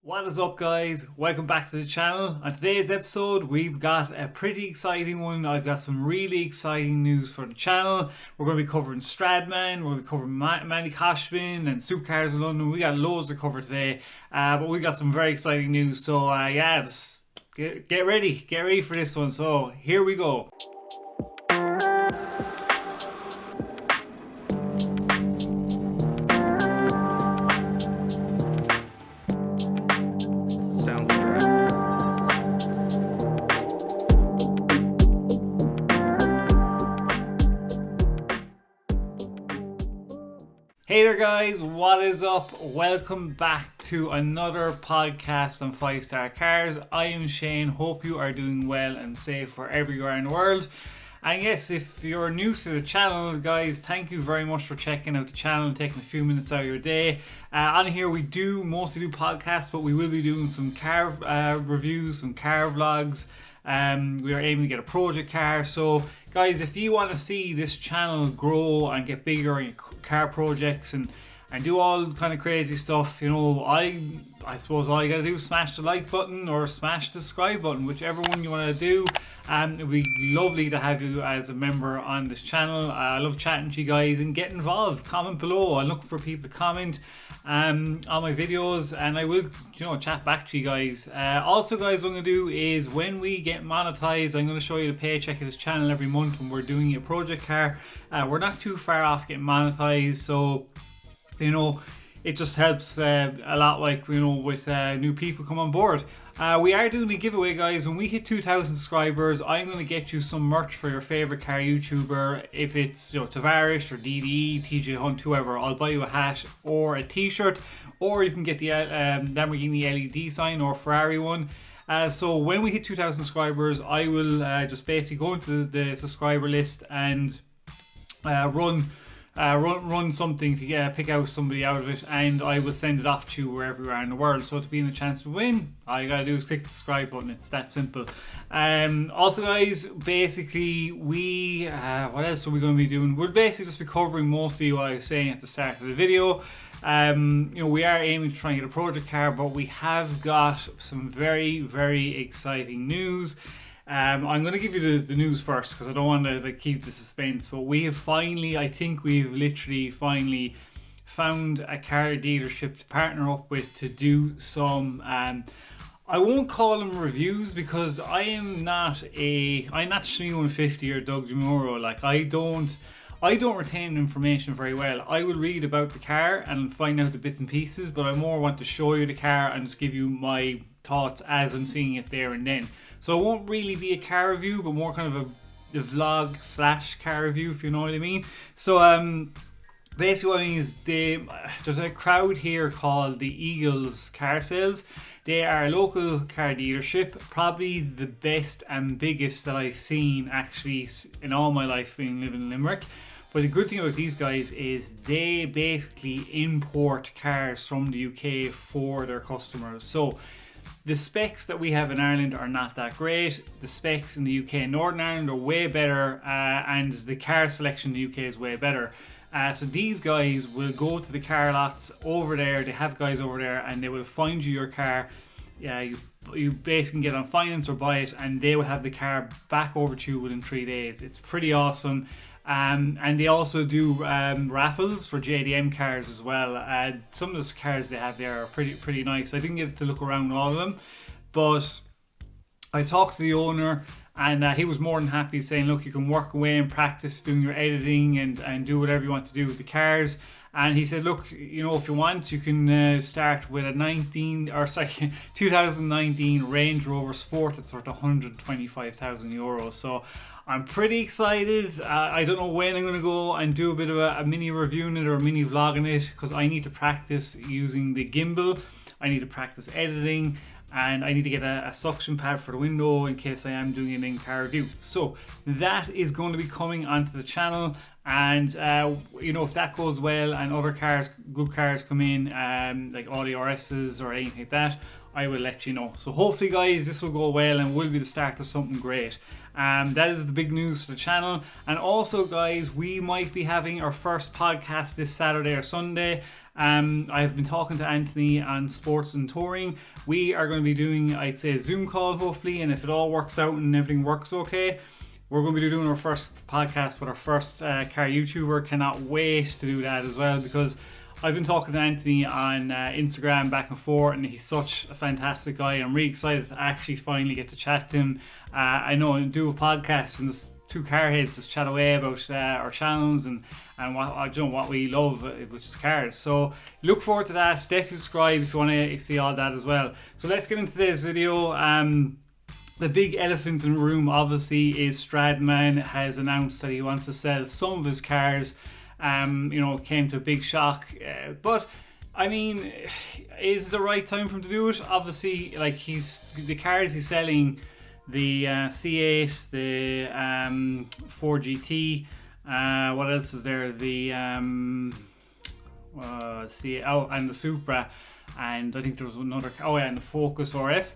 What is up, guys? Welcome back to the channel. On today's episode we've got a pretty exciting one. I've got some really exciting news for the channel. We're going to be covering Stradman, we're going to be covering Mannys khosbins and Supercars in London. We got loads to cover today, but we got some very exciting news. So just get ready for this one. So here we go. Hey there guys, what is up? Welcome back to another podcast on 5-Star Cars. I am Shane, hope you are doing well and safe wherever you are in the world. And yes, if you're new to the channel, guys, thank you very much for checking out the channel and taking a few minutes out of your day. On here we mostly do podcasts, but we will be doing some car reviews, some car vlogs. We are aiming to get a project car. So guys, if you want to see this channel grow and get bigger in car projects and do all kind of crazy stuff, you know, I suppose all you gotta do is smash the like button or smash the subscribe button, whichever one you want to do. It'd be lovely to have you as a member on this channel. I love chatting to you guys and get involved. Comment below. I'm looking for people to comment on my videos, and I will, chat back to you guys. Also, guys, what I'm gonna do is when we get monetized, I'm gonna show you the paycheck of this channel every month when we're doing a project car. We're not too far off getting monetized, so it just helps a lot, with new people come on board. We are doing a giveaway, guys. When we hit 2,000 subscribers, I'm going to get you some merch for your favorite car YouTuber. If it's Tavares or DDE, TJ Hunt, whoever, I'll buy you a hat or a t-shirt, or you can get the Lamborghini LED sign or Ferrari one. So when we hit 2,000 subscribers, I will just basically go into the subscriber list and run something to pick out somebody out of it, and I will send it off to you wherever you are in the world. So to be in a chance to win, all you gotta do is click the subscribe button. It's that simple. Also, guys, basically what else are we going to be doing? We'll basically just be covering mostly what I was saying at the start of the video. We are aiming to try and get a project car, but we have got some very, very exciting news. I'm going to give you the news first because I don't want to keep the suspense, but we have literally finally found a car dealership to partner up with to do some I won't call them reviews, because I'm not Shmi 150 or Doug DeMuro. I don't retain information very well. I will read about the car and find out the bits and pieces, but I more want to show you the car and just give you my thoughts as I'm seeing it there and then. So it won't really be a car review, but more kind of a vlog / car review, if you know what I mean. So basically what I mean is there's a crowd here called the Eagles Car Sales. They are a local car dealership, probably the best and biggest that I've seen actually in all my life being living in Limerick. But the good thing about these guys is they basically import cars from the UK for their customers. So the specs that we have in Ireland are not that great. The specs in the UK and Northern Ireland are way better, and the car selection in the UK is way better. So these guys will go to the car lots over there. They have guys over there, and they will find you your car. You basically get on finance or buy it, and they will have the car back over to you within 3 days. It's pretty awesome. And they also do raffles for JDM cars as well. Some of the cars they have there are pretty nice. I didn't get to look around all of them, but I talked to the owner, and he was more than happy, saying, look, you can work away and practice doing your editing and do whatever you want to do with the cars. And he said, look, if you want, you can start with a 2019 Range Rover Sport that's worth 125,000 euros. So I'm pretty excited. I don't know when I'm going to go and do a bit of a mini review in it or a mini vlog in it, because I need to practice using the gimbal. I need to practice editing, and I need to get a suction pad for the window in case I am doing an in-car review. So that is going to be coming onto the channel, and if that goes well and other cars, good cars come in, like Audi RSs or anything like that, I will let you know. So hopefully, guys, this will go well and will be the start of something great. That is the big news for the channel. And also, guys, we might be having our first podcast this Saturday or Sunday. I've been talking to Anthony on Sports and Touring. We are going to be doing, I'd say, a Zoom call hopefully, and if it all works out and everything works okay, we're going to be doing our first podcast with our first car YouTuber. Cannot wait to do that as well, because I've been talking to Anthony on Instagram back and forth, and he's such a fantastic guy. I'm really excited to actually finally get to chat to him. I know and do a podcast, and there's two car heads just chat away about our channels and what we love, which is cars. So look forward to that. Definitely subscribe if you want to see all that as well. So let's get into today's video. The big elephant in the room obviously is Stradman has announced that he wants to sell some of his cars. Came to a big shock, but I mean, is the right time for him to do it? Obviously, like the cars he's selling, the C8, the Ford GT, what else is there? The C8, and the Supra, and I think there was another. And the Focus RS.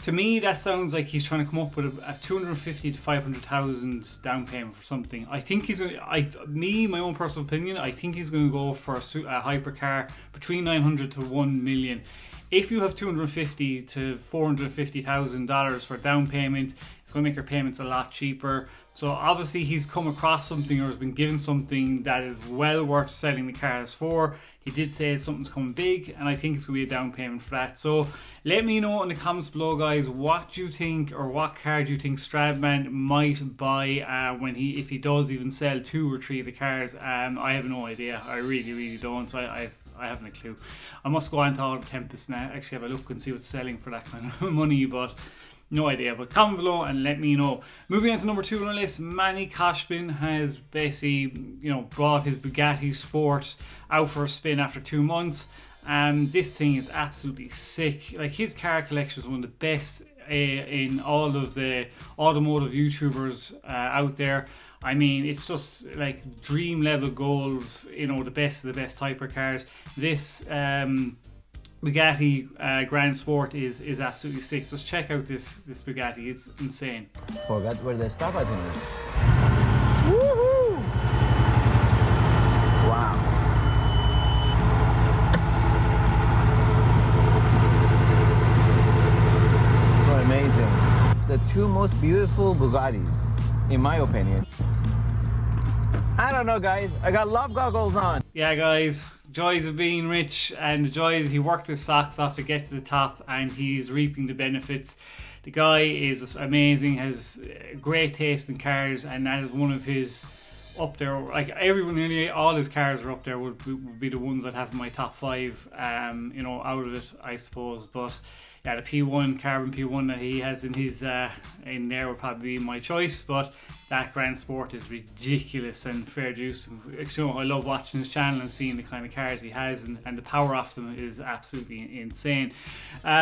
To me, that sounds like he's trying to come up with a 250 to 500,000 down payment for something. I think he's going to, my own personal opinion, I think he's going to go for a hypercar between 900 to 1 million. If you have $250 to $450,000 for down payment, it's going to make your payments a lot cheaper. So obviously he's come across something or has been given something that is well worth selling the cars for. He did say something's coming big, and I think it's going to be a down payment for that. So let me know in the comments below, guys, what you think, or what car do you think Stradman might buy if he does even sell 2 or 3 of the cars. I have no idea. I really don't. I haven't a clue. I must go on to all the Tempest now, actually have a look and see what's selling for that kind of money, but no idea. But comment below and let me know. Moving on to number 2 on the list, Manny has basically, brought his Bugatti Sport out for a spin after 2 months. This thing is absolutely sick. Like, his car collection is one of the best in all of the automotive YouTubers out there. I mean, it's just like dream level goals, the best of the best hypercars. This Bugatti Grand Sport is absolutely sick. Just check out this Bugatti, it's insane. Forgot where the stop button is. Woohoo! Wow. So amazing. The 2 most beautiful Bugattis, in my opinion. I don't know, guys. I got love goggles on. Yeah, guys. Joys of being rich, and the joys, he worked his socks off to get to the top, and he's reaping the benefits. The guy is amazing, has great taste in cars, and that is one of his up there. Like everyone, nearly all his cars are up there. Would be the ones I'd have in my top 5. Out of it, I suppose. But yeah, the P1 carbon P1 that he has in his in there would probably be my choice. But that Grand Sport is ridiculous, and fair dues. I love watching his channel and seeing the kind of cars he has, and the power off them is absolutely insane.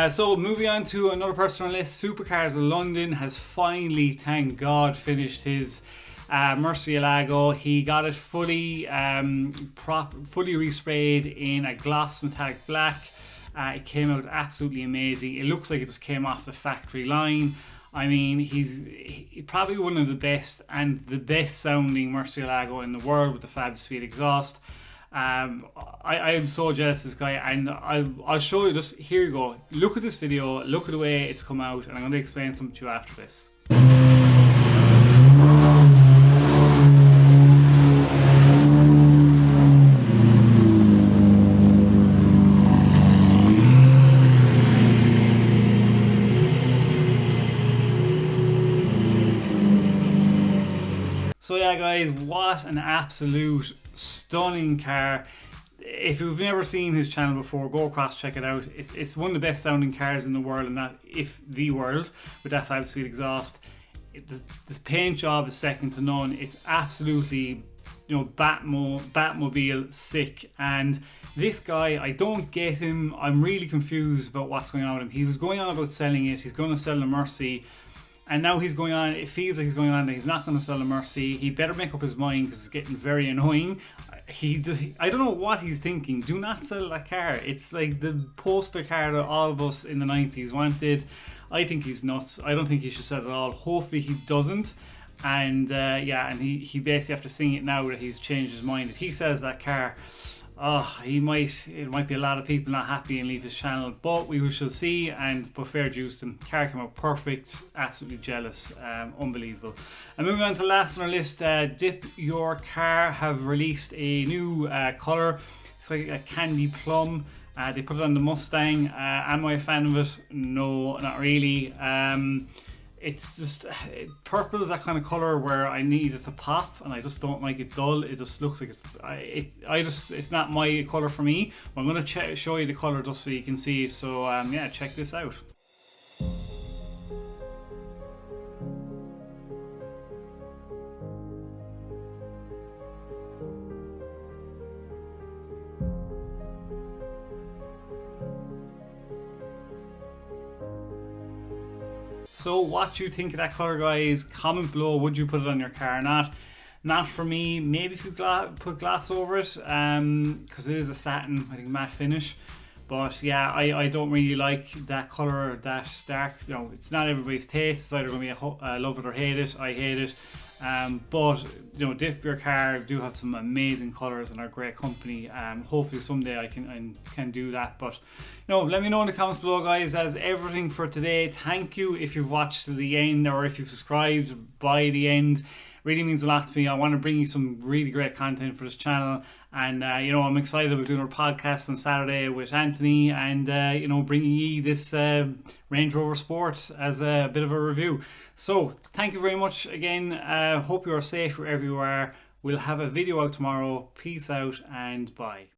So moving on to another person on the list, Supercars of London has finally, thank God, finished his murcilago. He got it fully resprayed in a gloss metallic black. It came out absolutely amazing. It looks like it just came off the factory line. I mean, he's probably one of the best and the best sounding murcielago in the world with the Fab Speed exhaust. I am so jealous of this guy, and I'll show you. Just here you go. Look at this video. Look at the way it's come out, and I'm going to explain something to you after this. So yeah, guys, what an absolute stunning car. If you've never seen his channel before, go across, check it out. It's one of the best sounding cars in the world, and that, if the world, with that 5-speed exhaust. This paint job is second to none. It's absolutely, Batmobile sick. And this guy, I don't get him. I'm really confused about what's going on with him. He was going on about selling it. He's going to sell the Mercy. And now he's going on, it feels like he's going on that he's not going to sell the Mercy. He better make up his mind, because it's getting very annoying. I don't know what he's thinking. Do not sell that car. It's like the poster car that all of us in the 90s wanted. I think he's nuts. I don't think he should sell it at all. Hopefully he doesn't. And and he basically, after seeing it now, that he's changed his mind. If he sells that car, it might be a lot of people not happy and leave his channel, but we shall see. But fair dues to him. Car came out perfect, absolutely jealous, unbelievable. And moving on to the last on our list, Dip Your Car have released a new colour. It's like a candy plum. They put it on the Mustang. Am I a fan of it? No, not really. It's just purple is that kind of color where I need it to pop, and I just don't like it dull. It just looks like it's not my color for me. But I'm gonna show you the color just so you can see. So yeah, check this out. So what do you think of that colour, guys? Comment below, would you put it on your car or not? Not for me. Maybe if you put glass over it, because it is a satin, I think, matte finish. But yeah, I don't really like that colour that dark. You know, it's not everybody's taste. It's either going to be I love it or hate it. I hate it. But you know, Dip Your Car do have some amazing colours and are great company. Hopefully someday I can do that. But you know, let me know in the comments below, guys. That's everything for today. Thank you if you've watched to the end, or if you've subscribed by the end. Really means a lot to me. I want to bring you some really great content for this channel, and you know, I'm excited about doing our podcast on Saturday with Anthony, and you know, bringing you this Range Rover Sport as a bit of a review. So thank you very much again. Hope you are safe wherever you are. We'll have a video out tomorrow. Peace out and bye.